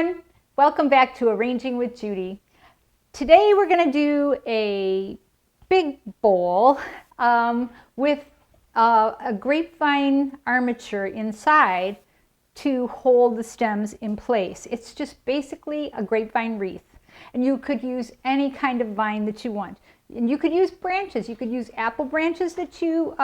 everyone. Welcome back to Arranging with Judy. Today we're going to do a big bowl with a grapevine armature inside to hold the stems in place. It's just basically a grapevine wreath. And you could use any kind of vine that you want. And you could use branches. You could use apple branches that you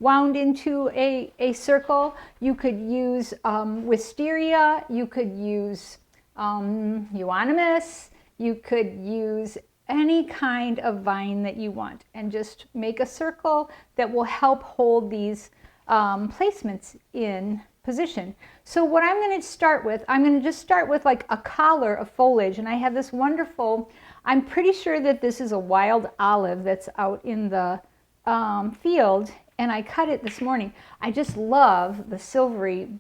wound into a circle. You could use wisteria. You could use euonymus. You could use any kind of vine that you want and just make a circle that will help hold these placements in position. So what I'm going to start with, I'm going to just start with like a collar of foliage, and I have this wonderful, I'm pretty sure that this is a wild olive that's out in the field, and I cut it this morning. I just love the silvery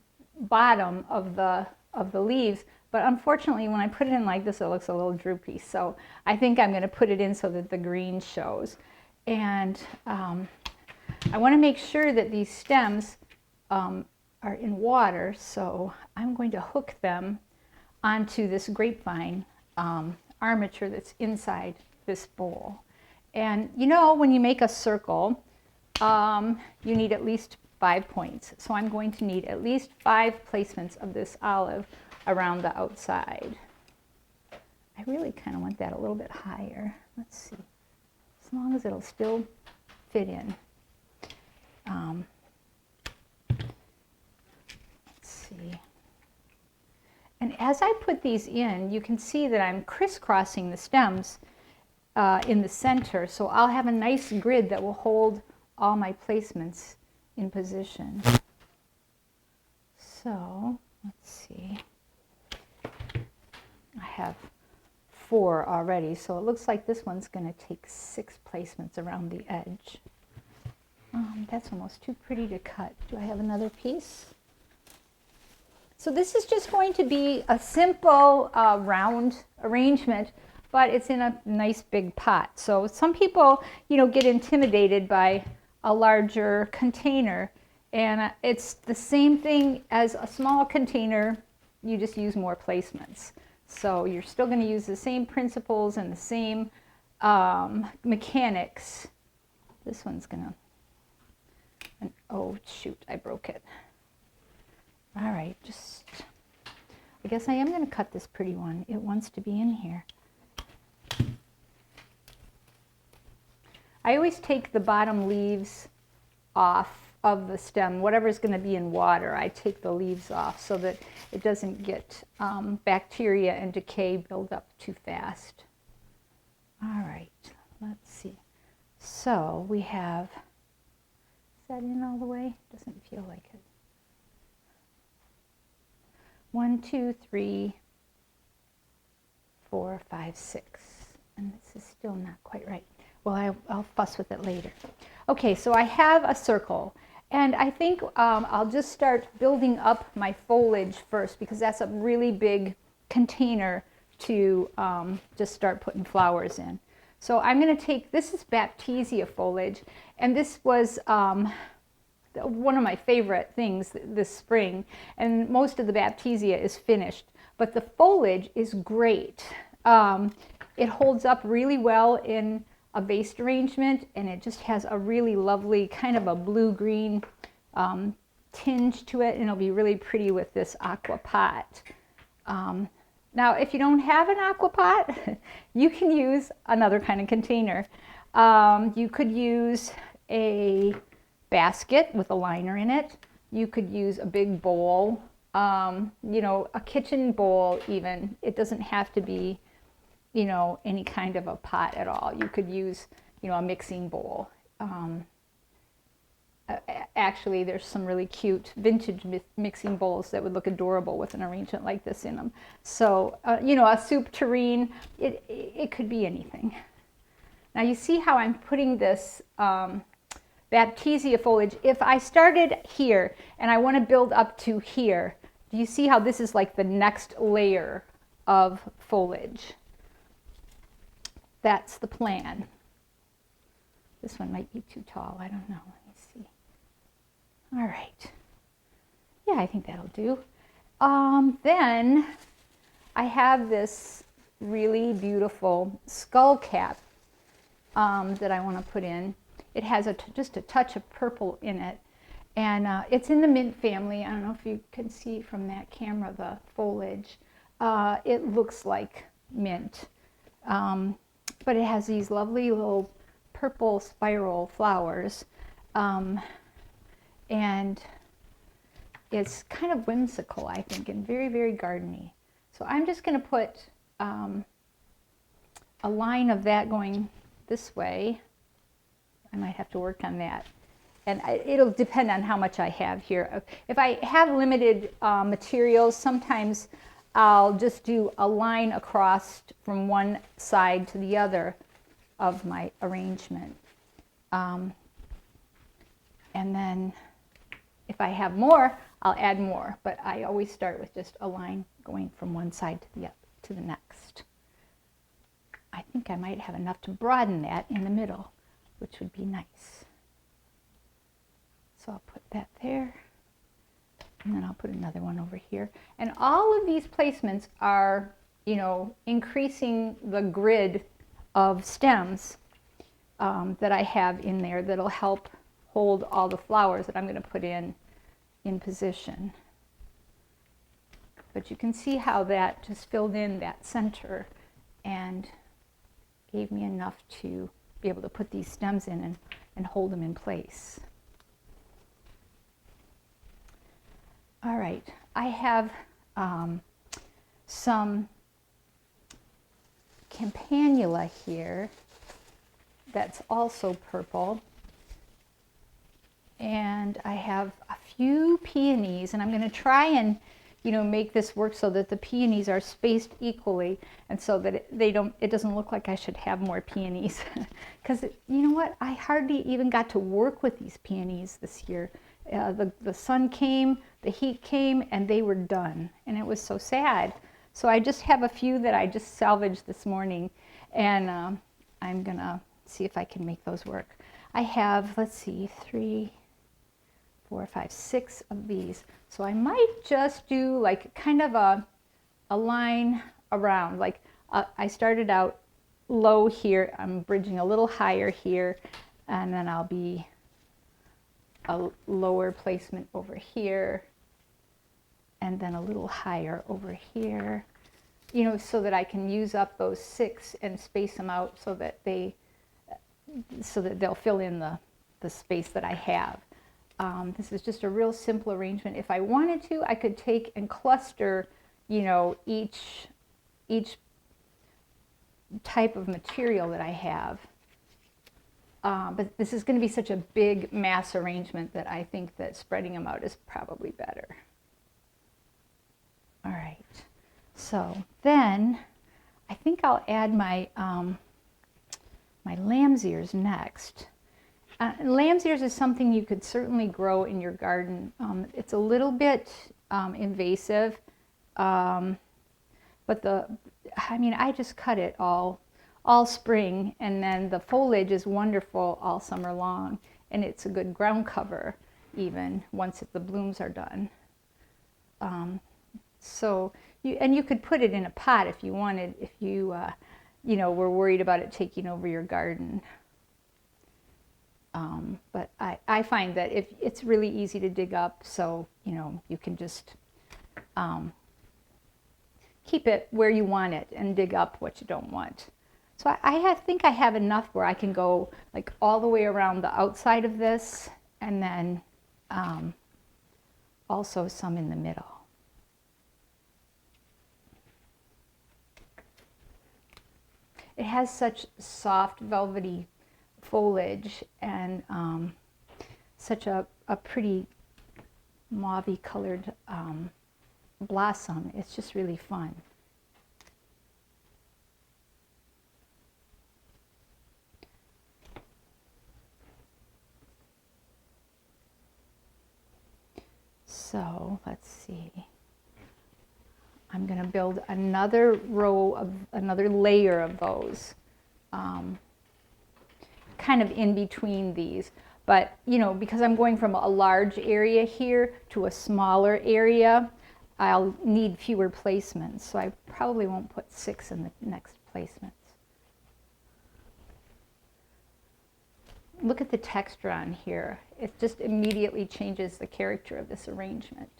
bottom of the leaves, but unfortunately when I put it in like this it looks a little droopy, so I think I'm going to put it in so that the green shows. And I want to make sure that these stems are in water, so I'm going to hook them onto this grapevine armature that's inside this bowl. And you know, when you make a circle, you need at least 5 points. So I'm going to need at least 5 placements of this olive around the outside. I really kind of want that a little bit higher. Let's see, as long as it'll still fit in. And as I put these in, you can see that I'm crisscrossing the stems in the center, so I'll have a nice grid that will hold all my placements in position. So let's see, I have 4 already, so it looks like this one's going to take 6 placements around the edge. That's almost too pretty to cut. Do I have another piece? So this is just going to be a simple round arrangement, but it's in a nice big pot. So some people, you know, get intimidated by a larger container, and it's the same thing as a small container. You just use more placements. So you're still going to use the same principles and the same mechanics. This one's going to, oh shoot, I broke it. All right, I guess I am going to cut this pretty one. It wants to be in here. I always take the bottom leaves off of the stem. Whatever's going to be in water, I take the leaves off so that it doesn't get bacteria and decay build up too fast. All right, let's see. So we have, is that in all the way? Doesn't feel like it. 1, 2, 3, 4, 5, 6, and this is still not quite right. Well, I'll fuss with it later. Okay, so I have a circle, and I think I'll just start building up my foliage first, because that's a really big container to just start putting flowers in. So I'm going to take, this is Baptisia foliage, and this was one of my favorite things this spring, and most of the Baptisia is finished, but the foliage is great. It holds up really well in a vase arrangement, and it just has a really lovely kind of a blue-green tinge to it, and it'll be really pretty with this aqua pot. Now, if you don't have an aqua pot, you can use another kind of container. You could use a basket with a liner in it. You could use a big bowl, you know, a kitchen bowl even. It doesn't have to be, you know, any kind of a pot at all. You could use, you know, a mixing bowl. Actually, there's some really cute vintage mixing bowls that would look adorable with an arrangement like this in them. So, you know, a soup tureen, it could be anything. Now you see how I'm putting this Baptisia foliage. If I started here and I want to build up to here, do you see how this is like the next layer of foliage? That's the plan. This one might be too tall. I don't know. Let me see. All right. Yeah, I think that'll do. Then I have this really beautiful skull cap that I want to put in. It has just a touch of purple in it, and it's in the mint family. I don't know if you can see from that camera the foliage. It looks like mint, but it has these lovely little purple spiral flowers, and it's kind of whimsical, I think, and very, very gardeny. So I'm just going to put a line of that going this way. I might have to work on that. And it'll depend on how much I have here. If I have limited materials, sometimes I'll just do a line across from one side to the other of my arrangement. And then if I have more, I'll add more. But I always start with just a line going from one side to the next. I think I might have enough to broaden that in the middle, which would be nice. So I'll put that there, and then I'll put another one over here. And all of these placements are, you know, increasing the grid of stems that I have in there that'll help hold all the flowers that I'm going to put in position. But you can see how that just filled in that center and gave me enough to be able to put these stems in and hold them in place. All right, I have some campanula here that's also purple. And I have a few peonies, and I'm going to try and, you know, make this work so that the peonies are spaced equally, and so that it doesn't look like I should have more peonies. Because you know what? I hardly even got to work with these peonies this year. The sun came, the heat came, and they were done, and it was so sad. So I just have a few that I just salvaged this morning, and I'm gonna see if I can make those work. I have, let's see, 3, 4, 5, 6 of these. So I might just do like kind of a line around. Like I started out low here. I'm bridging a little higher here, and then I'll be a lower placement over here, and then a little higher over here, you know, so that I can use up those 6 and space them out so that they'll fill in the space that I have. This is just a real simple arrangement. If I wanted to, I could take and cluster, you know, each type of material that I have. But this is going to be such a big mass arrangement that I think that spreading them out is probably better. All right, so then I think I'll add my my lamb's ears next. Lamb's ears is something you could certainly grow in your garden. It's a little bit invasive, but I just cut it all spring, and then the foliage is wonderful all summer long, and it's a good ground cover even once the blooms are done. So you could put it in a pot if you wanted, if you you know, were worried about it taking over your garden. But I find that if it's really easy to dig up, so you know, you can just keep it where you want it and dig up what you don't want. So I think I have enough where I can go like all the way around the outside of this, and then also some in the middle. It has such soft velvety foliage and such a pretty mauve-y colored blossom. It's just really fun. So let's see. I'm going to build another layer of those, kind of in between these. But, you know, because I'm going from a large area here to a smaller area, I'll need fewer placements, so I probably won't put 6 in the next placements. Look at the texture on here. It just immediately changes the character of this arrangement.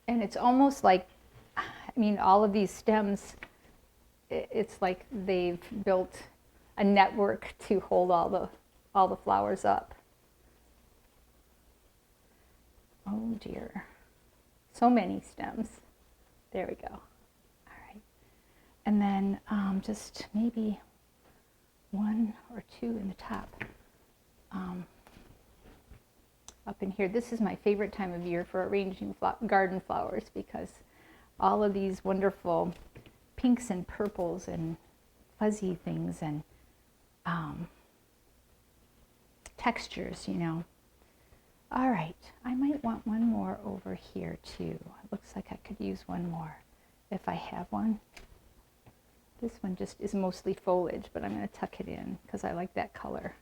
And it's almost like, I mean, all of these stems, it's like they've built a network to hold all the flowers up. Oh dear. So many stems. There we go. And then just maybe 1 or 2 in the top. Up in here, this is my favorite time of year for arranging garden flowers, because all of these wonderful pinks and purples and fuzzy things and textures, you know. All right, I might want one more over here too. It looks like I could use one more if I have one. This one just is mostly foliage, but I'm going to tuck it in because I like that color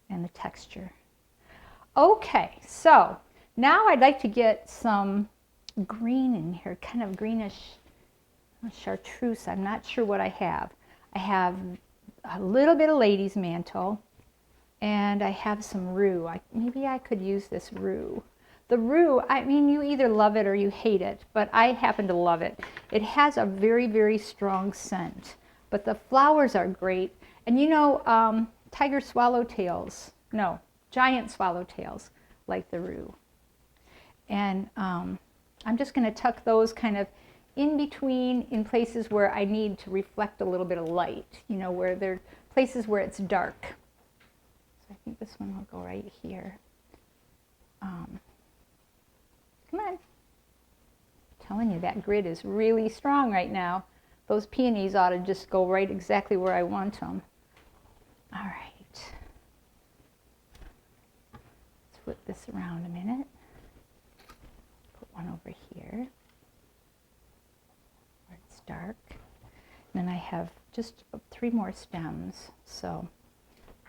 and the texture. Okay, so now I'd like to get some green in here, kind of greenish chartreuse. I'm not sure what I have. I have a little bit of lady's mantle, and I have some rue. Maybe I could use this rue. The rue, I mean, you either love it or you hate it, but I happen to love it. It has a very, very strong scent, but the flowers are great. And you know, tiger swallowtails, no, giant swallowtails like the rue. And I'm just going to tuck those kind of in between, in places where I need to reflect a little bit of light, you know, where there are places where it's dark. So I think this one will go right here. Come on. I'm telling you, that grid is really strong right now. Those peonies ought to just go right exactly where I want them. All right. Let's flip this around a minute. Put one over here where it's dark. And then I have just 3 more stems, so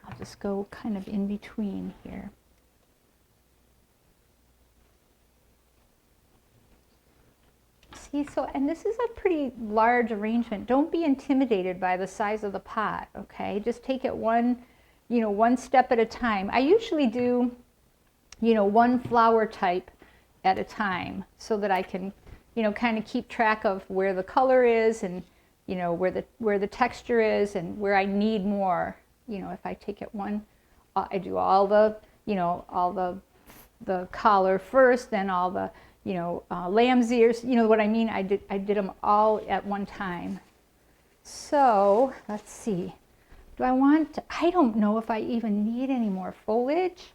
I'll just go kind of in between here. See, so, and this is a pretty large arrangement. Don't be intimidated by the size of the pot, okay? Just take it one step at a time. I usually do, you know, 1 flower type at a time so that I can, you know, kind of keep track of where the color is and, you know, where the texture is and where I need more. You know, if I take it I do all the, you know, all the collar first, then all the, you know, lamb's ears, you know what I mean? I did them all at one time. So let's see. I don't know if I even need any more foliage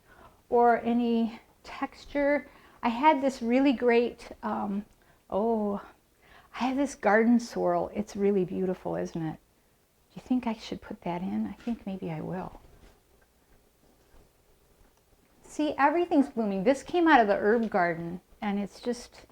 or any texture. I had this really great, I have this garden sorrel. It's really beautiful, isn't it? Do you think I should put that in? I think maybe I will. See, everything's blooming. This came out of the herb garden, and it's just,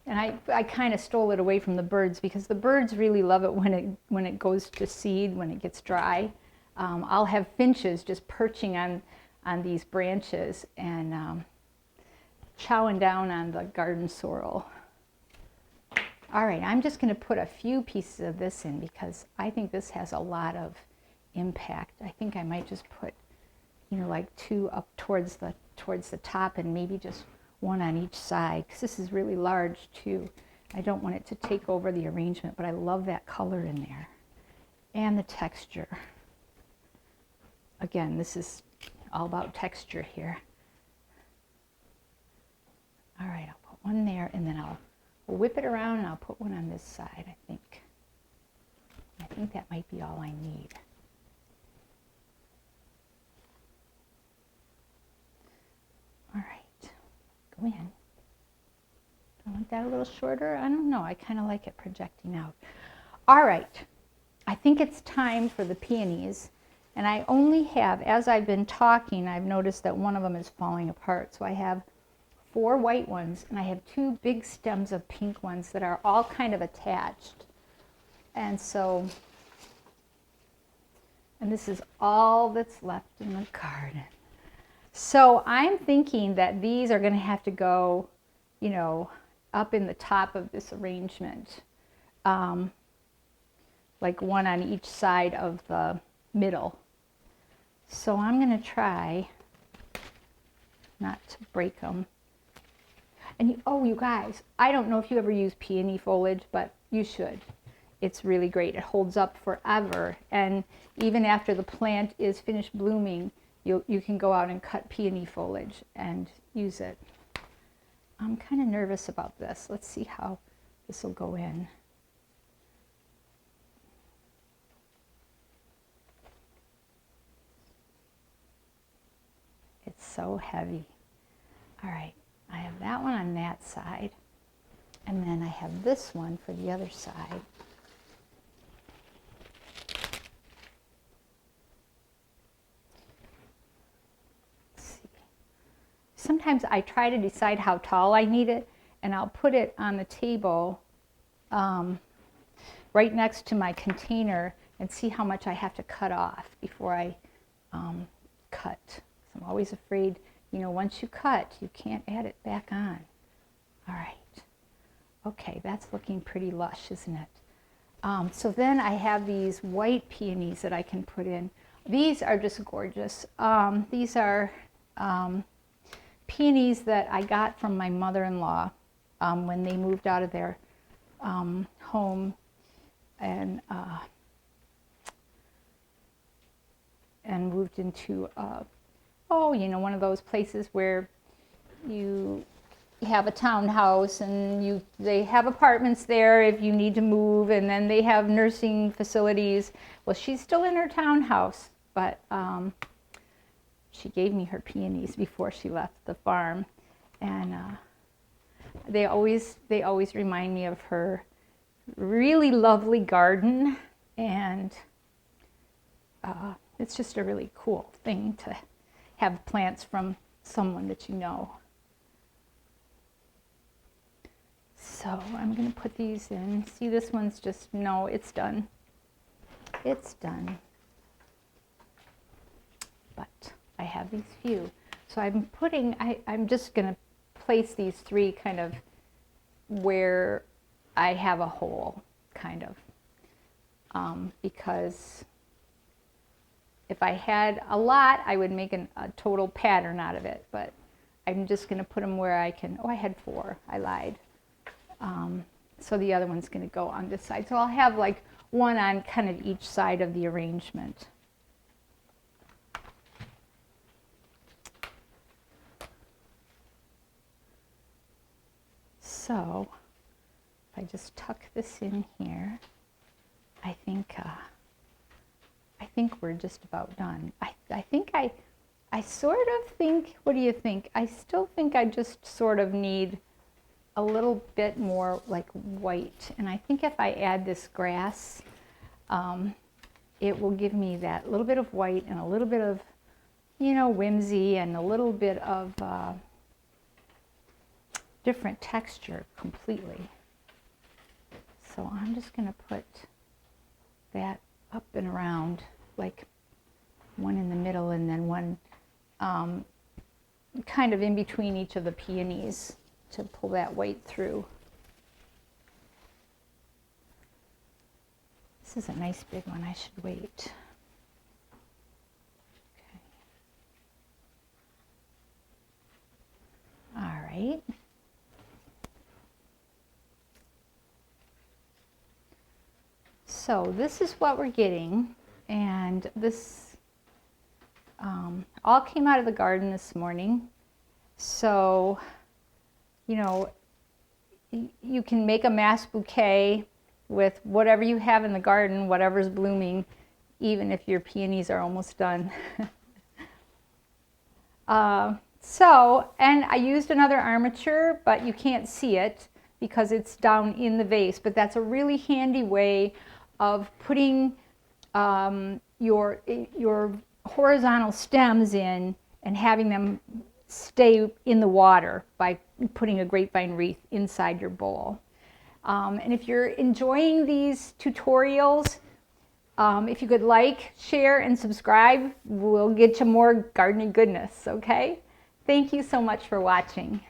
and I kind of stole it away from the birds because the birds really love it when it goes to seed, when it gets dry. I'll have finches just perching on these branches and chowing down on the garden sorrel. All right, I'm just going to put a few pieces of this in because I think this has a lot of impact. I think I might just put, you know, like 2 up towards the top and maybe just 1 on each side because this is really large too. I don't want it to take over the arrangement, but I love that color in there and the texture. Again, this is all about texture here. All right, I'll put 1 there and then I'll whip it around and I'll put 1 on this side, I think. I think that might be all I need. All right, go in. I want that a little shorter. I don't know, I kind of like it projecting out. All right, I think it's time for the peonies. And I only have, as I've been talking, I've noticed that one of them is falling apart. So I have 4 white ones, and I have 2 big stems of pink ones that are all kind of attached. And so And this is all that's left in the garden. So I'm thinking that these are going to have to go, you know, up in the top of this arrangement, like one on each side of the middle. So I'm going to try not to break them. And oh, you guys, I don't know if you ever use peony foliage, but you should. It's really great. It holds up forever. And even after the plant is finished blooming, you can go out and cut peony foliage and use it. I'm kind of nervous about this. Let's see how this will go in. It's so heavy. All right, I have that one on that side, and then I have this one for the other side. Sometimes I try to decide how tall I need it, and I'll put it on the table right next to my container and see how much I have to cut off before I cut. So I'm always afraid, you know, once you cut, you can't add it back on. All right. Okay, that's looking pretty lush, isn't it? So then I have these white peonies that I can put in. These are just gorgeous. These are peonies that I got from my mother-in-law when they moved out of their home and moved into you know, one of those places where you have a townhouse and they have apartments there if you need to move, and then they have nursing facilities. Well, she's still in her townhouse, but she gave me her peonies before she left the farm, and they always remind me of her really lovely garden, and it's just a really cool thing to have plants from someone that you know. So I'm going to put these in. See, this one's just, no, it's done. It's done. But I have these few. So I'm just going to place these three kind of where I have a hole, kind of, because if I had a lot, I would make a total pattern out of it, but I'm just going to put them where I can. Oh, I had 4. I lied. So the other one's going to go on this side. So I'll have like one on kind of each side of the arrangement. So if I just tuck this in here, I think we're just about done. I think I sort of think, what do you think? I still think I just sort of need a little bit more like white. And I think if I add this grass, it will give me that little bit of white and a little bit of, you know, whimsy and a little bit of different texture completely. So I'm just going to put that up and around, like one in the middle and then one kind of in between each of the peonies to pull that white through. This is a nice big one. I should wait. Okay. All right. So this is what we're getting, and this all came out of the garden this morning. So, you know, you can make a mass bouquet with whatever you have in the garden, whatever's blooming, even if your peonies are almost done. And I used another armature, but you can't see it because it's down in the vase, but that's a really handy way of putting your horizontal stems in and having them stay in the water by putting a grapevine wreath inside your bowl. And if you're enjoying these tutorials, If you could like, share, and subscribe, we'll get you more gardening goodness, okay? Thank you so much for watching.